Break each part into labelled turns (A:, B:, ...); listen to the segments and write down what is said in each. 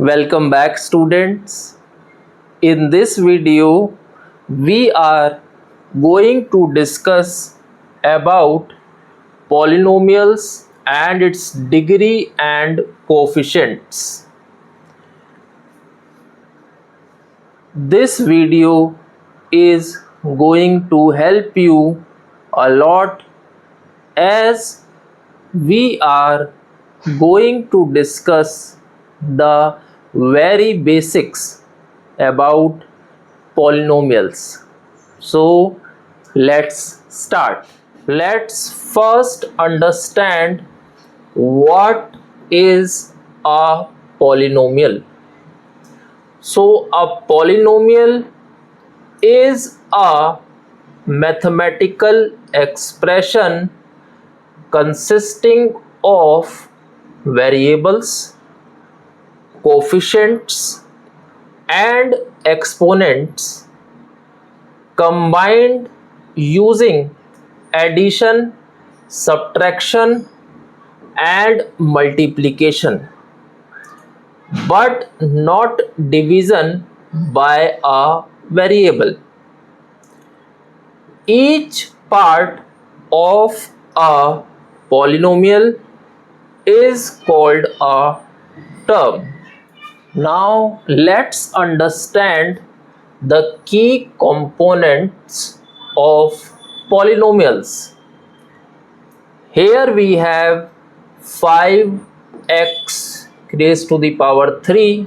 A: Welcome back, students. In this video we are going to discuss about polynomials and its degree and coefficients. This video is going to help you a lot as we are going to discuss the very basics about polynomials. So let's start. Let's first understand what is a polynomial. So a polynomial is a mathematical expression consisting of variables, coefficients and exponents combined using addition, subtraction and multiplication, but not division by a variable. Each part of a polynomial is called a term. Now let's understand the key components of polynomials. Here we have 5x raised to the power 3.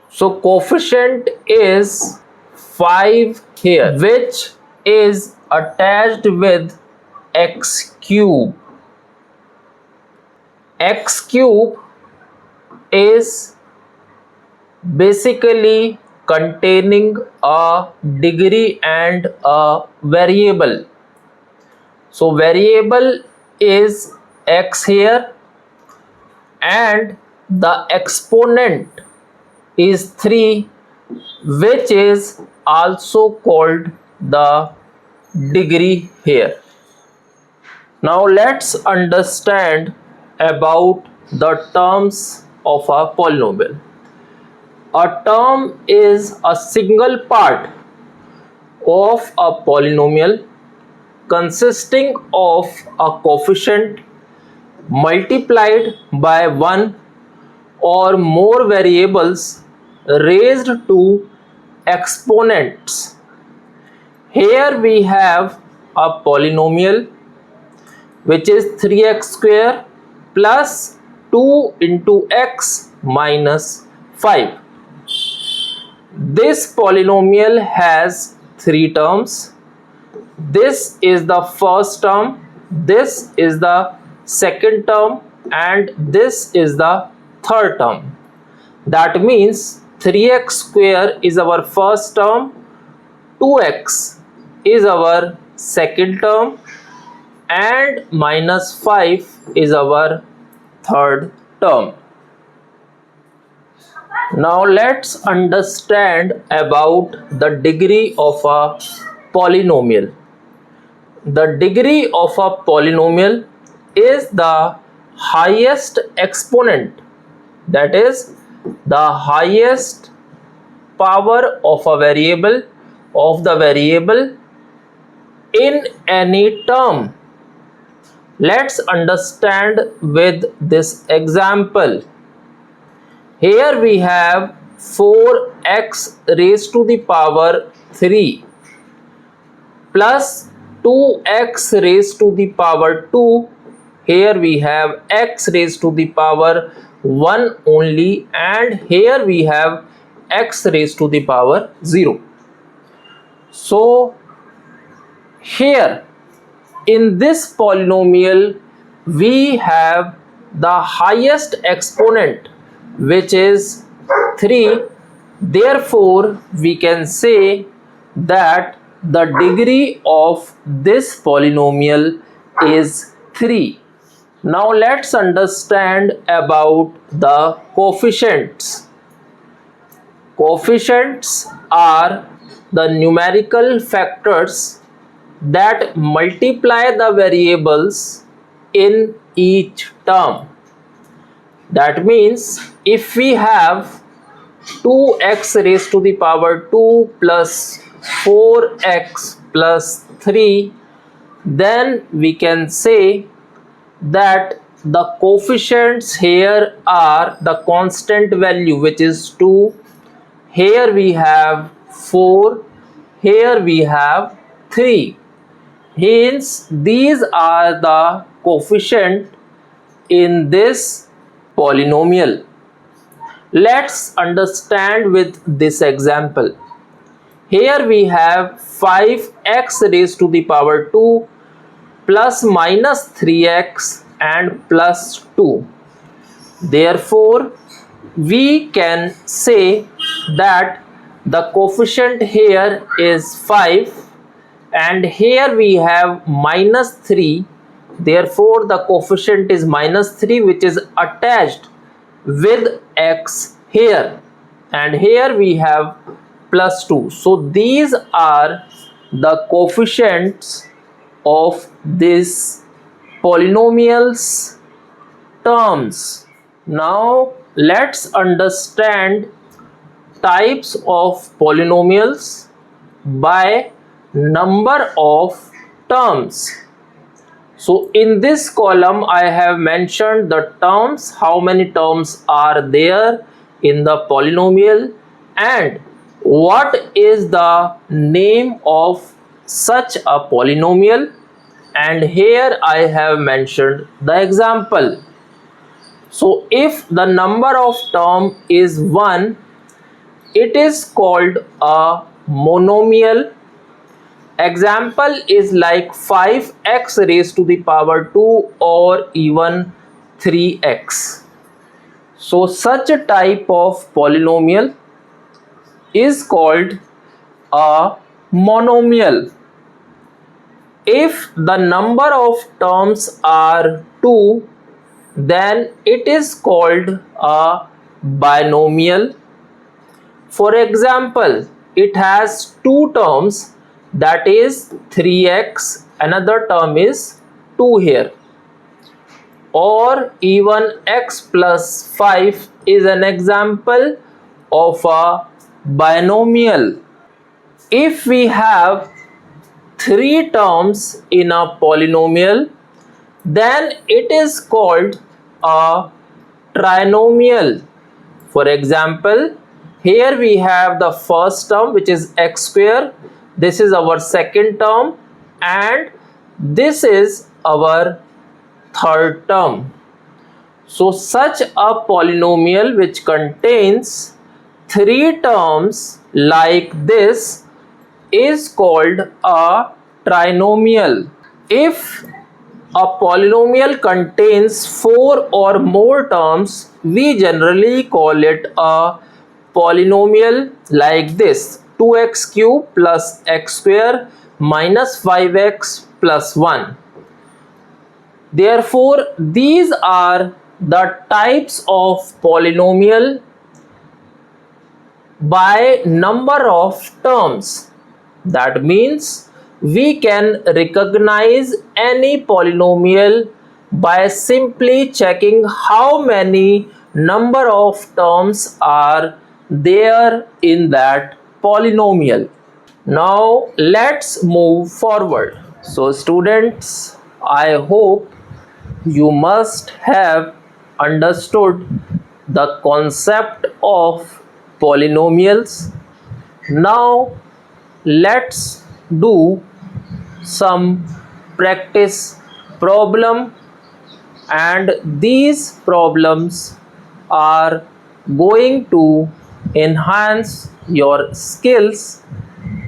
A: So coefficient is 5 here, which is attached with x cube. X cube is basically containing a degree and a variable. So variable is x here and the exponent is 3, which is also called the degree here. Now let's understand about the terms of a polynomial. A term is a single part of a polynomial consisting of a coefficient multiplied by one or more variables raised to exponents. Here we have a polynomial which is 3x square plus 2 into x minus 5. This polynomial has 3 terms. This is the first term, this is the second term and this is the third term. That means 3x square is our first term, 2x is our second term and minus 5 is our third term. Now let's understand about the degree of a polynomial. The degree of a polynomial is the highest exponent, that is the highest power of a variable in any term. Let's understand with this example. Here we have 4x raised to the power 3 plus 2x raised to the power 2. Here we have x raised to the power 1 only and here we have x raised to the power 0. So here in this polynomial we have the highest exponent, which is 3. Therefore we can say that the degree of this polynomial is 3. Now let's understand about the coefficients. Coefficients are the numerical factors that multiply the variables in each term. That means if we have 2x raised to the power 2 plus 4x plus 3, then we can say that the coefficients here are the constant value, which is 2. Here we have 4, here we have 3. Hence, these are the coefficient in this polynomial. Let's understand with this example. Here we have 5x raised to the power 2 plus minus 3x and plus 2. Therefore, we can say that the coefficient here is 5 and here we have minus 3. Therefore, the coefficient is minus 3, which is attached with x here, and here we have plus 2. So these are the coefficients of this polynomials terms. Now let's understand types of polynomials by number of terms. So in this column I have mentioned the terms, how many terms are there in the polynomial and what is the name of such a polynomial, and here I have mentioned the example. So if the number of term is 1, it is called a monomial. Example is like 5x raised to the power 2 or even 3x. So such a type of polynomial is called a monomial. If the number of terms are 2, then it is called a binomial. For example, it has 2 terms, that is 3x, another term is 2 here, or even x plus 5 is an example of a binomial. If we have 3 terms in a polynomial, then it is called a trinomial. For example, here we have the first term, which is x square. This is our second term and this is our third term. So such a polynomial which contains 3 terms like this is called a trinomial. If a polynomial contains 4 or more terms, we generally call it a polynomial like this: 2x cube plus x square minus 5x plus 1. Therefore, these are the types of polynomial by number of terms. That means we can recognize any polynomial by simply checking how many number of terms are there in that polynomial. Now let's move forward. So students, I hope you must have understood the concept of polynomials. Now let's do some practice problem, and these problems are going to enhance your skills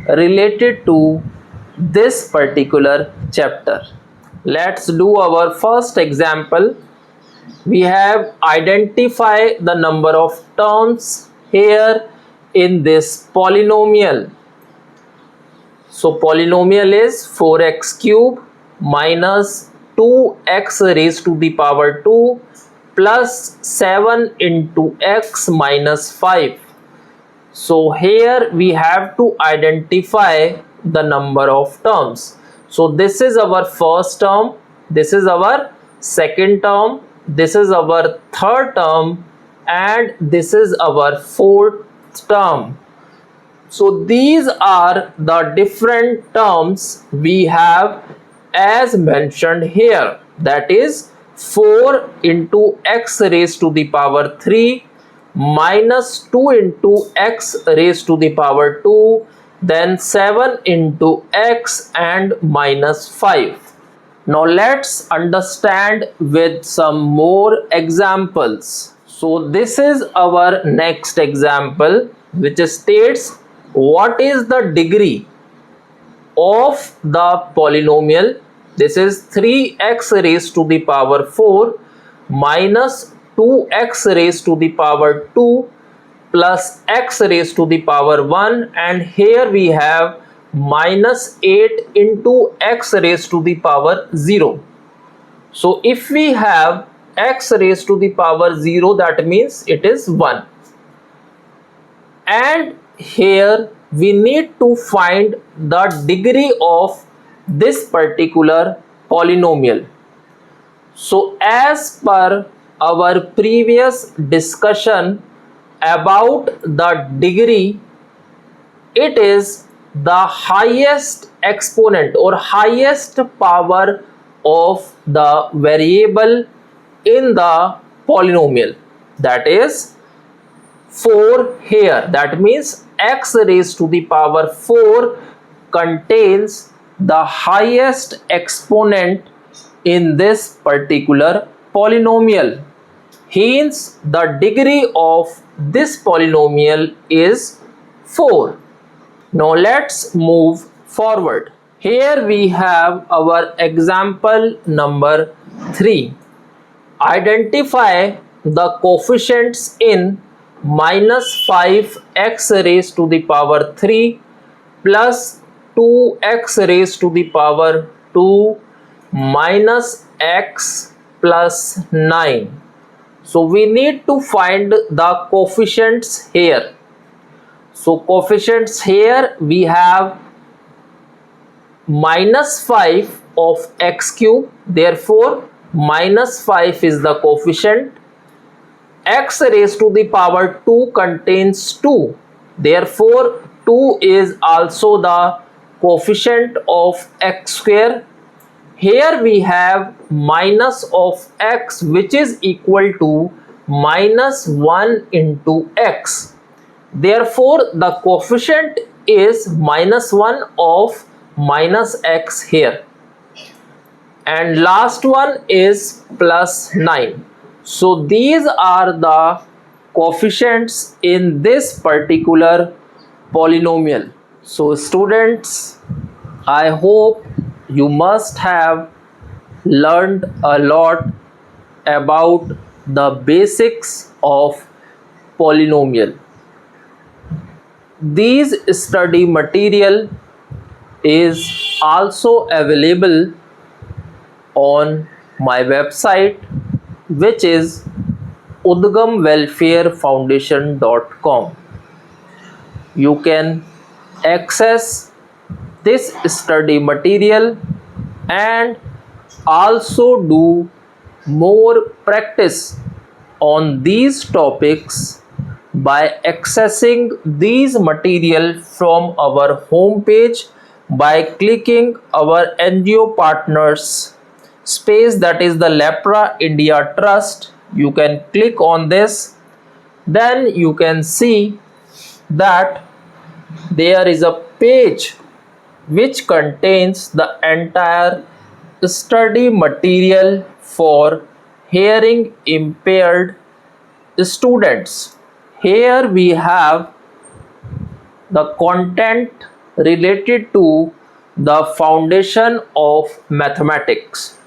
A: related to this particular chapter. Let's do our first example. We have identify the number of terms here in this polynomial. So polynomial is 4x cube minus 2x raised to the power 2 plus 7 into x minus 5. So here we have to identify the number of terms. So this is our first term, this is our second term, this is our third term, and this is our fourth term. So these are the different terms we have as mentioned here, that is 4 into x raised to the power 3 minus 2 into x raised to the power 2, then 7 into x and minus 5. Now let's understand with some more examples. So this is our next example, which states what is the degree of the polynomial. This is 3x raised to the power 4 minus 2x raised to the power 2 plus x raised to the power 1, and here we have minus 8 into x raised to the power 0. So if we have x raised to the power 0, that means it is 1. And here we need to find the degree of this particular polynomial. So as per our previous discussion about the degree, it is the highest exponent or highest power of the variable in the polynomial, that is 4 here. That means x raised to the power 4 contains the highest exponent in this particular polynomial. Hence, the degree of this polynomial is 4. Now let's move forward. Here we have our example number 3. Identify the coefficients in minus 5x raised to the power 3 plus 2x raised to the power 2 minus x plus 9. So we need to find the coefficients here. So coefficients here we have minus 5 of x cube, therefore minus 5 is the coefficient. X raised to the power 2 contains 2, therefore 2 is also the coefficient of x square. Here we have minus of x, which is equal to minus 1 into x. Therefore, the coefficient is minus 1 of minus x here. And last one is plus 9. So these are the coefficients in this particular polynomial. So students, I hope you must have learned a lot about the basics of polynomial. These study material is also available on my website, which is udgamwelfarefoundation.com. You can access this study material and also do more practice on these topics by accessing these material from our home page by clicking our NGO partners space, that is the Lepra India Trust. You can click on this, then you can see that there is a page which contains the entire study material for hearing impaired students. Here we have the content related to the foundation of mathematics.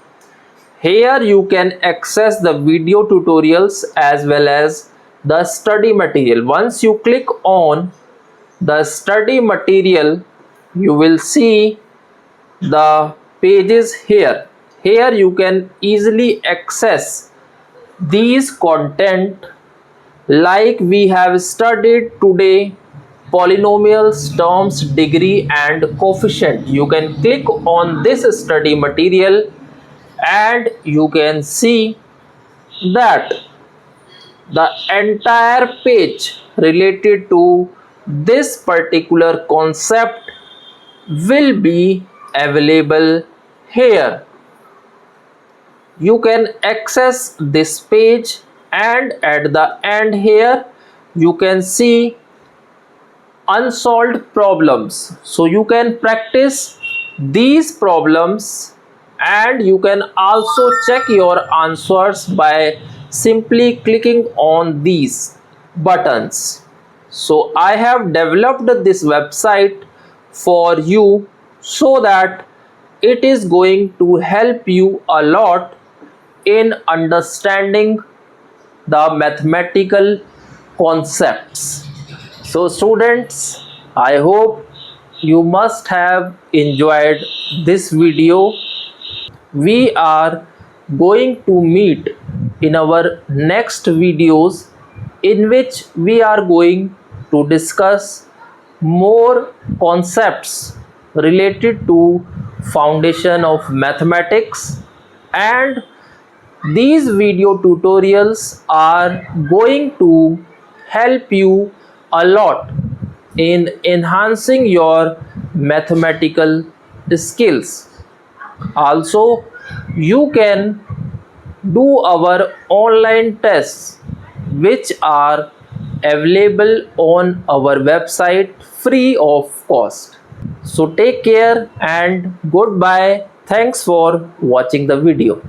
A: Here you can access the video tutorials as well as the study material. Once you click on the study material, you will see the pages here. Here you can easily access these content, like we have studied today polynomials, terms, degree and coefficient. You can click on this study material and you can see that the entire page related to this particular concept will be available here. You can access this page, and at the end here you can see unsolved problems. So you can practice these problems, and you can also check your answers by simply clicking on these buttons. So I have developed this website for you so that it is going to help you a lot in understanding the mathematical concepts. So students, I hope you must have enjoyed this video. We are going to meet in our next videos, in which we are going to discuss more concepts related to foundation of mathematics, and these video tutorials are going to help you a lot in enhancing your mathematical skills. Also, you can do our online tests, which are available on our website free of cost. So take care and goodbye. Thanks for watching the video.